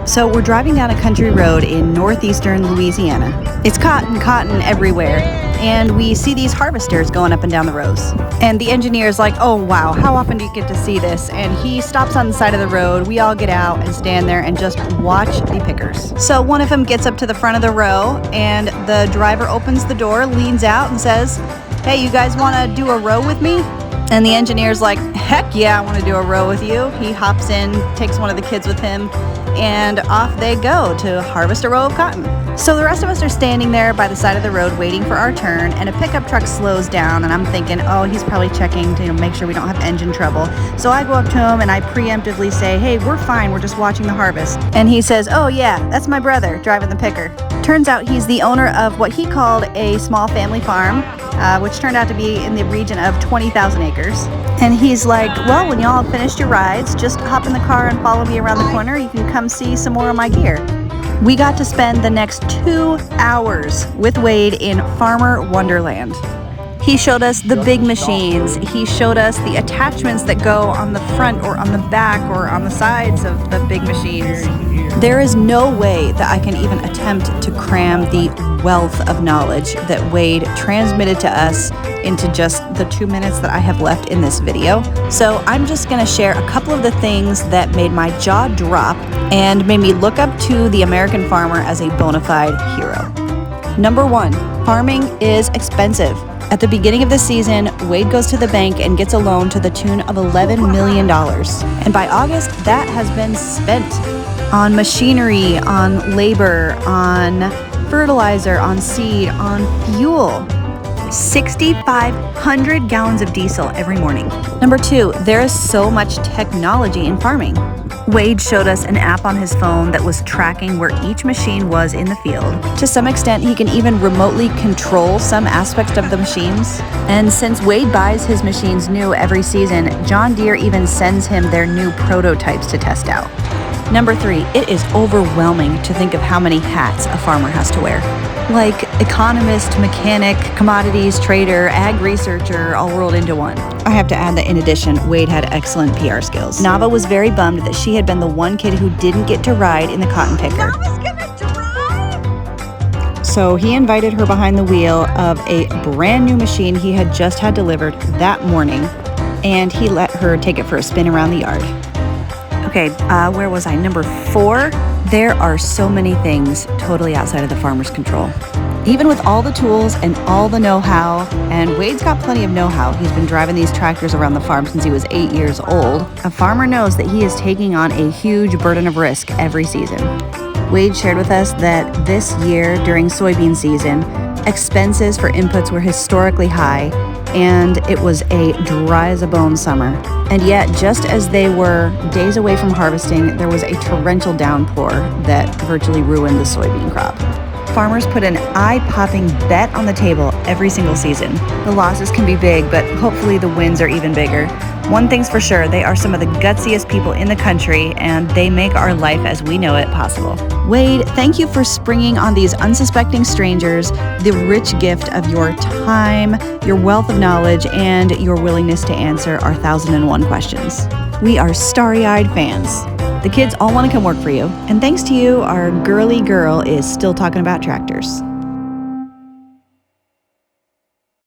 So we're driving down a country road in northeastern Louisiana. It's cotton everywhere, and we see these harvesters going up and down the rows. And the engineer's like, oh wow, how often do you get to see this? And he stops on the side of the road. We all get out and stand there and just watch the pickers. So one of them gets up to the front of the row, and the driver opens the door, leans out and says, hey, you guys want to do a row with me? And the engineer's like, heck yeah, I want to do a row with you. He hops in, takes one of the kids with him, and off they go to harvest a row of cotton. So the rest of us are standing there by the side of the road waiting for our turn, and a pickup truck slows down, and I'm thinking, oh, he's probably checking to make sure we don't have engine trouble. So I go up to him and I preemptively say, hey, we're fine, we're just watching the harvest. And he says, oh yeah, that's my brother driving the picker. Turns out he's the owner of what he called a small family farm, which turned out to be in the region of 20,000 acres. And he's like, well, when y'all have finished your rides, just hop in the car and follow me around the corner. You can come see some more of my gear. We got to spend the next 2 hours with Wade in Farmer Wonderland. He showed us the big machines. He showed us the attachments that go on the front or on the back or on the sides of the big machines. There is no way that I can even attempt to cram the wealth of knowledge that Wade transmitted to us into just the 2 minutes that I have left in this video. So I'm just going to share a couple of the things that made my jaw drop and made me look up to the American farmer as a bona fide hero. Number 1, farming is expensive. At the beginning of the season, Wade goes to the bank and gets a loan to the tune of $11 million. And by August, that has been spent on machinery, on labor, on fertilizer, on seed, on fuel. 6,500 gallons of diesel every morning. Number 2, there is so much technology in farming. Wade showed us an app on his phone that was tracking where each machine was in the field. To some extent, he can even remotely control some aspects of the machines. And since Wade buys his machines new every season, John Deere even sends him their new prototypes to test out. Number 3, it is overwhelming to think of how many hats a farmer has to wear. Like economist, mechanic, commodities, trader, ag researcher, all rolled into one. I have to add that in addition, Wade had excellent PR skills. Nava was very bummed that she had been the one kid who didn't get to ride in the cotton picker. Nava's gonna drive? So he invited her behind the wheel of a brand new machine he had just had delivered that morning, and he let her take it for a spin around the yard. Okay, where was I? Number 4, there are so many things totally outside of the farmer's control. Even with all the tools and all the know-how, and Wade's got plenty of know-how. He's been driving these tractors around the farm since he was 8 years old. A farmer knows that he is taking on a huge burden of risk every season. Wade shared with us that this year, during soybean season, expenses for inputs were historically high, and it was a dry as a bone summer. And yet, just as they were days away from harvesting, there was a torrential downpour that virtually ruined the soybean crop. Farmers put an eye-popping bet on the table every single season. The losses can be big, but hopefully the wins are even bigger. One thing's for sure, they are some of the gutsiest people in the country, and they make our life as we know it possible. Wade, thank you for springing on these unsuspecting strangers the rich gift of your time, your wealth of knowledge, and your willingness to answer our 1,001 questions. We are starry-eyed fans. The kids all want to come work for you, and thanks to you, our girly girl is still talking about tractors.